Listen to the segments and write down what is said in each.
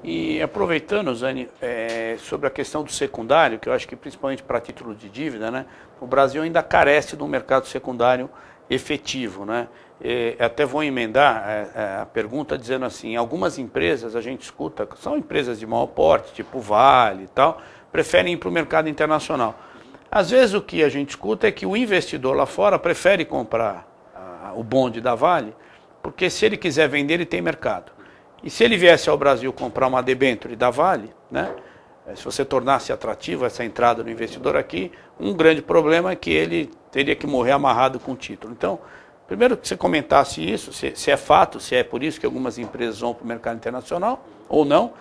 E aproveitando, Zani, sobre a questão do secundário, que eu acho que principalmente para título de dívida, né, o Brasil ainda carece de um mercado secundário efetivo, né? Até vou emendar a pergunta dizendo assim, algumas empresas a gente escuta, são empresas de maior porte, tipo Vale e tal, preferem ir para o mercado internacional. Às vezes o que a gente escuta é que o investidor lá fora prefere comprar o bonde da Vale, porque se ele quiser vender, ele tem mercado. E se ele viesse ao Brasil comprar uma debênture da Vale, né, se você tornasse atrativo essa entrada do investidor aqui, um grande problema é que ele teria que morrer amarrado com o título. Então, primeiro que você comentasse isso, se é fato, se é por isso que algumas empresas vão para o mercado internacional ou não,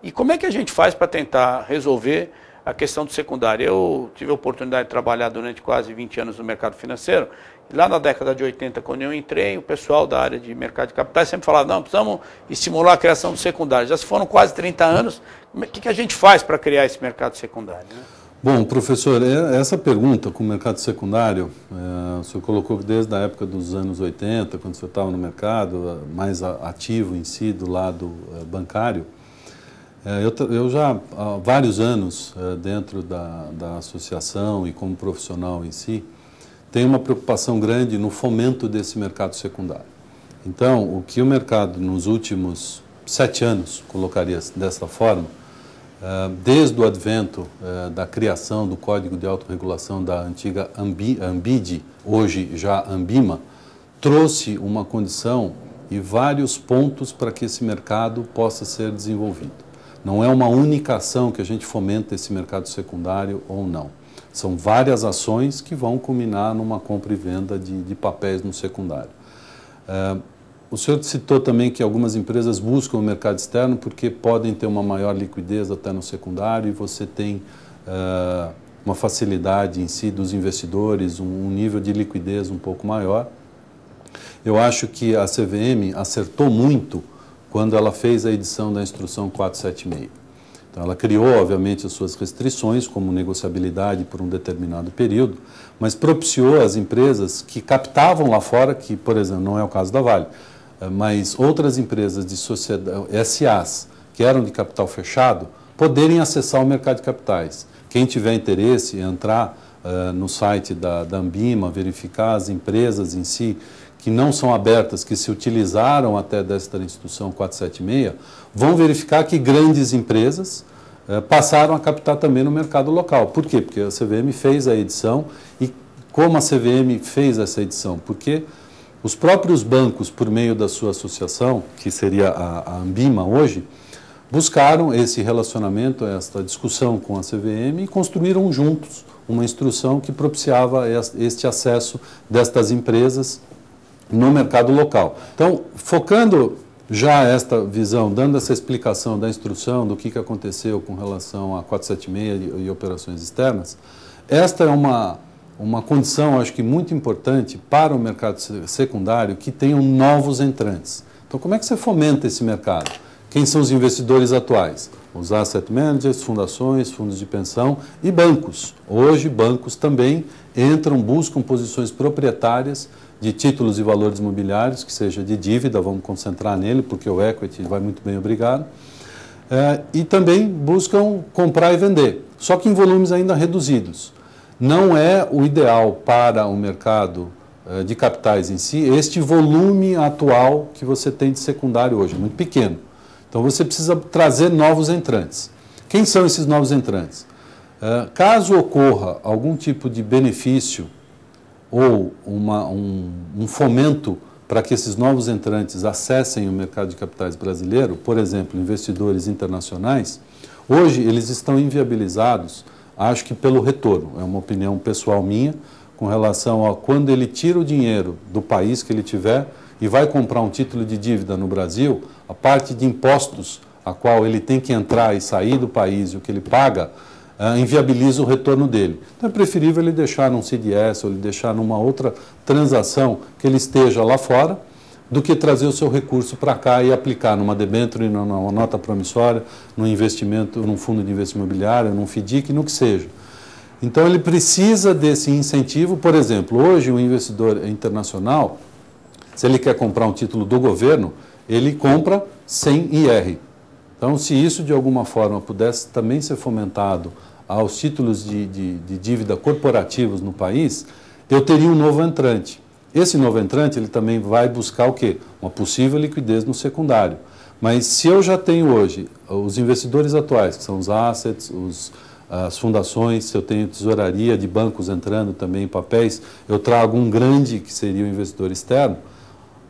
e como é que a gente faz para tentar resolver a questão do secundário. Eu tive a oportunidade de trabalhar durante quase 20 anos no mercado financeiro, e lá na década de 80, quando eu entrei, o pessoal da área de mercado de capitais sempre falava, não, precisamos estimular a criação do secundário. Já se foram quase 30 anos, o que a gente faz para criar esse mercado secundário, né? Bom, professor, essa pergunta com o mercado secundário, o senhor colocou que desde a época dos anos 80, quando o senhor estava no mercado, mais ativo em si, do lado bancário, eu já há vários anos dentro da associação e como profissional em si, tenho uma preocupação grande no fomento desse mercado secundário. Então, o que o mercado nos últimos 7 anos, colocaria dessa forma, desde o advento da criação do Código de Autorregulação da antiga ANBID, hoje já ANBIMA, trouxe uma condição e vários pontos para que esse mercado possa ser desenvolvido. Não é uma única ação que a gente fomenta esse mercado secundário ou não. São várias ações que vão culminar numa compra e venda de papéis no secundário. O senhor citou também que algumas empresas buscam o mercado externo porque podem ter uma maior liquidez até no secundário e você tem uma facilidade em si dos investidores, um nível de liquidez um pouco maior. Eu acho que a CVM acertou muito quando ela fez a edição da Instrução 476. Então, ela criou, obviamente, as suas restrições, como negociabilidade por um determinado período, mas propiciou às empresas que captavam lá fora, que, por exemplo, não é o caso da Vale, mas outras empresas de sociedade, SAs, que eram de capital fechado, poderem acessar o mercado de capitais. Quem tiver interesse em entrar no site da ANBIMA, verificar as empresas em si, que não são abertas, que se utilizaram até desta Instrução 476, vão verificar que grandes empresas passaram a captar também no mercado local. Por quê? Porque a CVM fez a edição. E como a CVM fez essa edição? Porque os próprios bancos, por meio da sua associação, que seria a ANBIMA hoje, buscaram esse relacionamento, esta discussão com a CVM e construíram juntos uma instrução que propiciava este acesso destas empresas no mercado local. Então, focando já esta visão, dando essa explicação da instrução, do que aconteceu com relação a 476 e operações externas, esta é uma condição, acho que muito importante para o mercado secundário, que tenham novos entrantes. Então, como é que você fomenta esse mercado? Quem são os investidores atuais? Os asset managers, fundações, fundos de pensão e bancos. Hoje, bancos também entram, buscam posições proprietárias de títulos e valores imobiliários, que seja de dívida, vamos concentrar nele, porque o equity vai muito bem, obrigado. E também buscam comprar e vender, só que em volumes ainda reduzidos. Não é o ideal para o mercado de capitais em si, este volume atual que você tem de secundário hoje, muito pequeno. Então você precisa trazer novos entrantes. Quem são esses novos entrantes? Caso ocorra algum tipo de benefício ou um fomento para que esses novos entrantes acessem o mercado de capitais brasileiro, por exemplo, investidores internacionais, hoje eles estão inviabilizados, acho que pelo retorno, é uma opinião pessoal minha, com relação a quando ele tira o dinheiro do país que ele tiver e vai comprar um título de dívida no Brasil, a parte de impostos a qual ele tem que entrar e sair do país e o que ele paga, inviabiliza o retorno dele. Então é preferível ele deixar num CDS ou ele deixar numa outra transação que ele esteja lá fora, do que trazer o seu recurso para cá e aplicar numa debênture, numa nota promissória, num investimento, num fundo de investimento imobiliário, num FDIC, no que seja. Então ele precisa desse incentivo. Por exemplo, hoje o investidor internacional, se ele quer comprar um título do governo, ele compra sem IR. Então, se isso de alguma forma pudesse também ser fomentado aos títulos de dívida corporativos no país, eu teria um novo entrante. Esse novo entrante ele também vai buscar o quê? Uma possível liquidez no secundário. Mas se eu já tenho hoje os investidores atuais, que são os assets, as fundações, se eu tenho tesouraria de bancos entrando também em papéis, eu trago um grande que seria o investidor externo.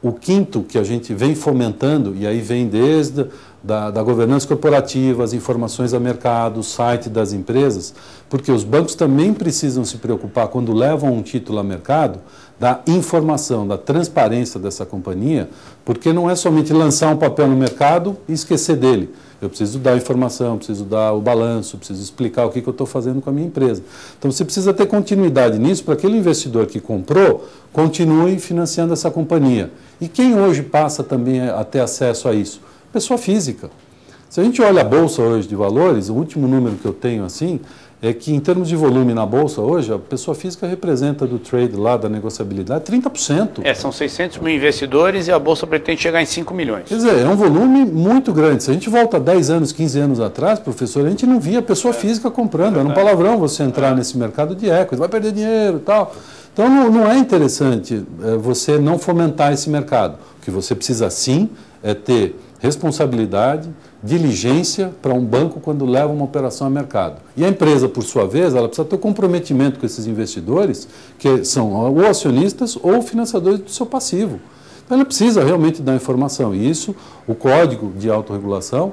O quinto que a gente vem fomentando, e aí vem desde da governança corporativa, as informações a mercado, o site das empresas, porque os bancos também precisam se preocupar, quando levam um título a mercado, da informação, da transparência dessa companhia, porque não é somente lançar um papel no mercado e esquecer dele. Eu preciso dar informação, preciso dar o balanço, preciso explicar o que eu estou fazendo com a minha empresa. Então você precisa ter continuidade nisso para que aquele investidor que comprou continue financiando essa companhia. E quem hoje passa também a ter acesso a isso? Pessoa física. Se a gente olha a Bolsa hoje de valores, o último número que eu tenho assim, é que em termos de volume na Bolsa hoje, a pessoa física representa do trade lá, da negociabilidade, 30%. São 600 mil investidores e a Bolsa pretende chegar em 5 milhões. Quer dizer, é um volume muito grande. Se a gente volta 10 anos, 15 anos atrás, professor, a gente não via pessoa física comprando. Era um palavrão você entrar nesse mercado de equity, vai perder dinheiro e tal. Então não é interessante você não fomentar esse mercado. O que você precisa sim é ter responsabilidade, diligência para um banco quando leva uma operação a mercado. E a empresa, por sua vez, ela precisa ter comprometimento com esses investidores, que são ou acionistas ou financiadores do seu passivo. Então ela precisa realmente dar informação. E isso, o Código de Autorregulação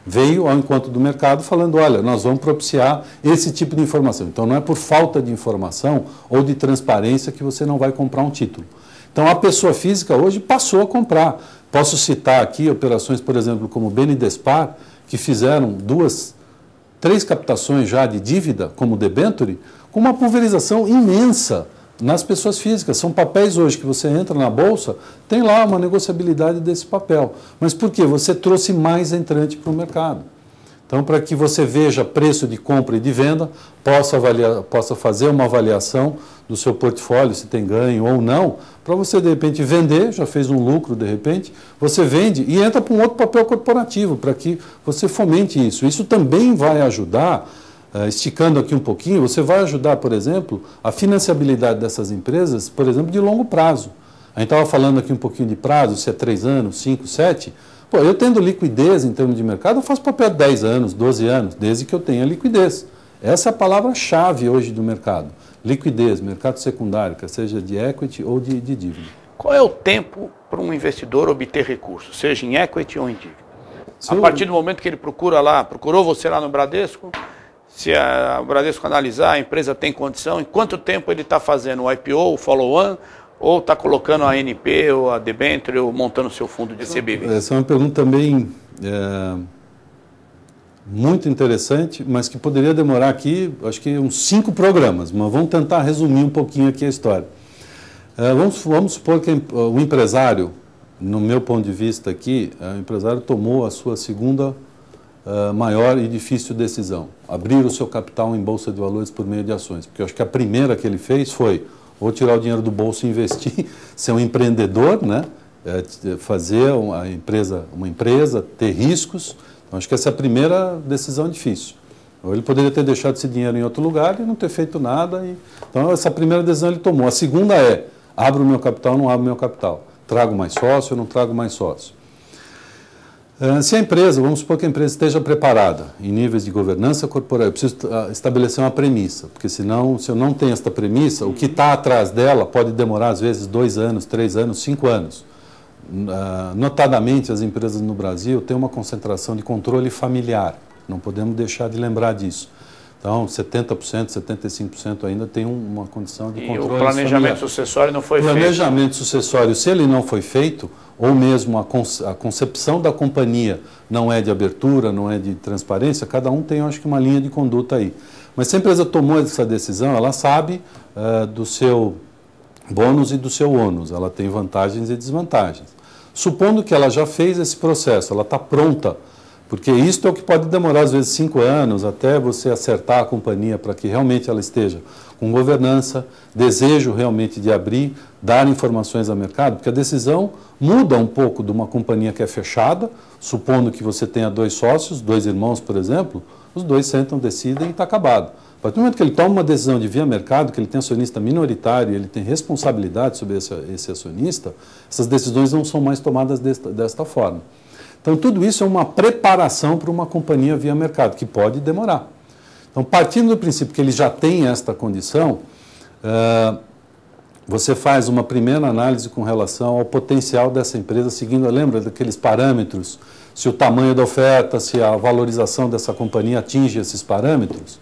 veio ao encontro do mercado falando, olha, nós vamos propiciar esse tipo de informação. Então não é por falta de informação ou de transparência que você não vai comprar um título. Então a pessoa física hoje passou a comprar. Posso citar aqui operações, por exemplo, como o BNDESPar, que fizeram 3 captações já de dívida, como debenture, com uma pulverização imensa nas pessoas físicas. São papéis hoje que você entra na Bolsa, tem lá uma negociabilidade desse papel. Mas por quê? Você trouxe mais entrante para o mercado. Então, para que você veja preço de compra e de venda, possa fazer uma avaliação do seu portfólio, se tem ganho ou não, para você, de repente, vender, já fez um lucro, de repente, você vende e entra para um outro papel corporativo, para que você fomente isso. Isso também vai ajudar, esticando aqui um pouquinho, você vai ajudar, por exemplo, a financiabilidade dessas empresas, por exemplo, de longo prazo. A gente estava falando aqui um pouquinho de prazo, se é 3 anos, 5, 7... Pô, eu tendo liquidez em termos de mercado, eu faço papel de 10 anos, 12 anos, desde que eu tenha liquidez. Essa é a palavra-chave hoje do mercado. Liquidez, mercado secundário, quer seja de equity ou de dívida. Qual é o tempo para um investidor obter recursos, seja em equity ou em dívida? A partir do momento que ele procurou você lá no Bradesco, se o Bradesco analisar, a empresa tem condição, em quanto tempo ele está fazendo o IPO, o follow-on, ou está colocando a ANP ou a debenture ou montando o seu fundo de CBB? Essa é uma pergunta também muito interessante, mas que poderia demorar aqui, acho que uns 5 programas, mas vamos tentar resumir um pouquinho aqui a história. Vamos supor que o empresário, no meu ponto de vista aqui, o empresário tomou a sua segunda maior e difícil decisão, abrir o seu capital em bolsa de valores por meio de ações, porque eu acho que a primeira que ele fez foi ou tirar o dinheiro do bolso e investir, ser um empreendedor, né? Fazer uma empresa, ter riscos. Então, acho que essa é a primeira decisão difícil. Ou ele poderia ter deixado esse dinheiro em outro lugar e não ter feito nada. Então, essa primeira decisão ele tomou. A segunda é, abro o meu capital ou não abro o meu capital? Trago mais sócio ou não trago mais sócio? Se a empresa, vamos supor que a empresa esteja preparada em níveis de governança corporativa, eu preciso estabelecer uma premissa, porque senão, se eu não tenho esta premissa, o que está atrás dela pode demorar às vezes 2 anos, 3 anos, 5 anos. Notadamente, as empresas no Brasil têm uma concentração de controle familiar, não podemos deixar de lembrar disso. Então, 70%, 75% ainda tem uma condição de controle familiar. E o planejamento sucessório não foi feito? O planejamento sucessório, se ele não foi feito, ou mesmo a concepção da companhia não é de abertura, não é de transparência, cada um tem, eu acho que, uma linha de conduta aí. Mas se a empresa tomou essa decisão, ela sabe do seu bônus e do seu ônus, ela tem vantagens e desvantagens. Supondo que ela já fez esse processo, ela está pronta Porque isso é o que pode demorar, às vezes, 5 anos, até você acertar a companhia para que realmente ela esteja com governança, desejo realmente de abrir, dar informações ao mercado, porque a decisão muda um pouco de uma companhia que é fechada, supondo que você tenha 2 sócios, 2 irmãos, por exemplo, os 2 sentam, decidem e está acabado. A partir do momento que ele toma uma decisão de via mercado, que ele tem acionista minoritário, ele tem responsabilidade sobre esse acionista, essas decisões não são mais tomadas desta forma. Então, tudo isso é uma preparação para uma companhia via mercado, que pode demorar. Então, partindo do princípio que ele já tem esta condição, você faz uma primeira análise com relação ao potencial dessa empresa, seguindo, lembra daqueles parâmetros, se o tamanho da oferta, se a valorização dessa companhia atinge esses parâmetros,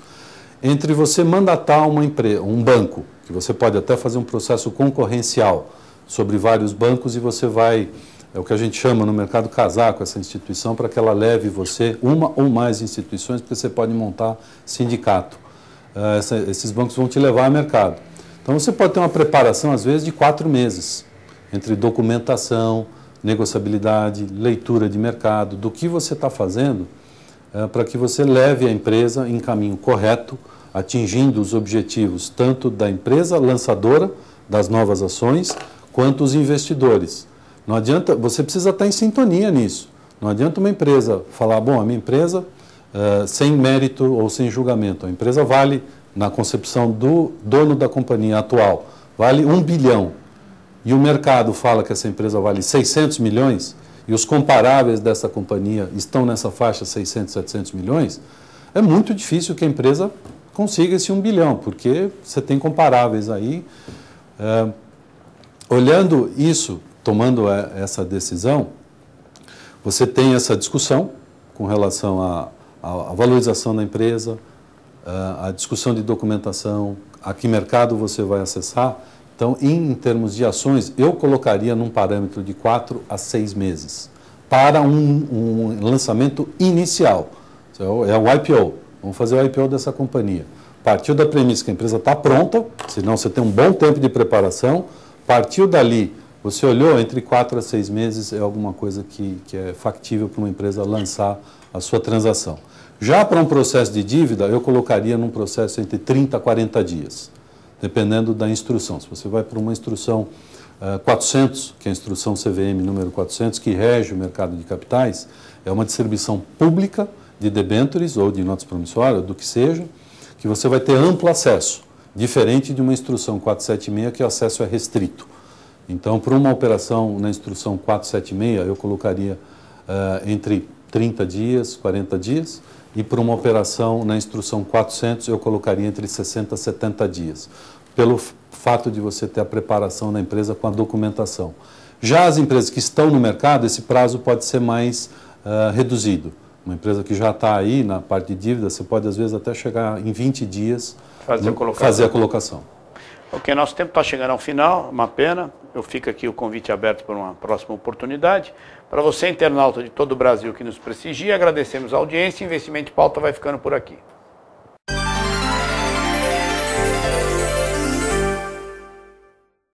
entre você mandatar um banco, que você pode até fazer um processo concorrencial sobre vários bancos e você vai... É o que a gente chama no mercado casar com essa instituição para que ela leve você uma ou mais instituições, porque você pode montar sindicato. Esses bancos vão te levar ao mercado. Então você pode ter uma preparação, às vezes, de 4 meses, entre documentação, negociabilidade, leitura de mercado, do que você está fazendo para que você leve a empresa em caminho correto, atingindo os objetivos tanto da empresa lançadora das novas ações, quanto os investidores. Não adianta, você precisa estar em sintonia nisso. Não adianta uma empresa falar, bom, a minha empresa, sem mérito ou sem julgamento, a empresa vale, na concepção do dono da companhia atual, vale 1 bilhão. E o mercado fala que essa empresa vale 600 milhões, e os comparáveis dessa companhia estão nessa faixa 600, 700 milhões, é muito difícil que a empresa consiga esse 1 bilhão, porque você tem comparáveis aí. Olhando isso, tomando essa decisão, você tem essa discussão com relação à valorização da empresa, a discussão de documentação, a que mercado você vai acessar. Então, em termos de ações, eu colocaria num parâmetro de 4 a 6 meses para um lançamento inicial. É o IPO. Vamos fazer o IPO dessa companhia. Partiu da premissa que a empresa está pronta, senão você tem um bom tempo de preparação. Partiu dali, você olhou, entre 4 a 6 meses é alguma coisa que é factível para uma empresa lançar a sua transação. Já para um processo de dívida, eu colocaria num processo entre 30 a 40 dias, dependendo da instrução. Se você vai para uma instrução 400, que é a instrução CVM número 400, que rege o mercado de capitais, é uma distribuição pública de debêntures ou de notas promissórias, do que seja, que você vai ter amplo acesso, diferente de uma instrução 476, que o acesso é restrito. Então, para uma operação na instrução 476, eu colocaria entre 30 dias, 40 dias, e para uma operação na instrução 400, eu colocaria entre 60 e 70 dias, pelo fato de você ter a preparação da empresa com a documentação. Já as empresas que estão no mercado, esse prazo pode ser mais reduzido. Uma empresa que já está aí na parte de dívida, você pode, às vezes, até chegar em 20 dias fazer a colocação. Ok, nosso tempo está chegando ao final, uma pena. Eu fico aqui o convite aberto para uma próxima oportunidade. Para você, internauta de todo o Brasil que nos prestigia, agradecemos a audiência. Investimento em Pauta vai ficando por aqui.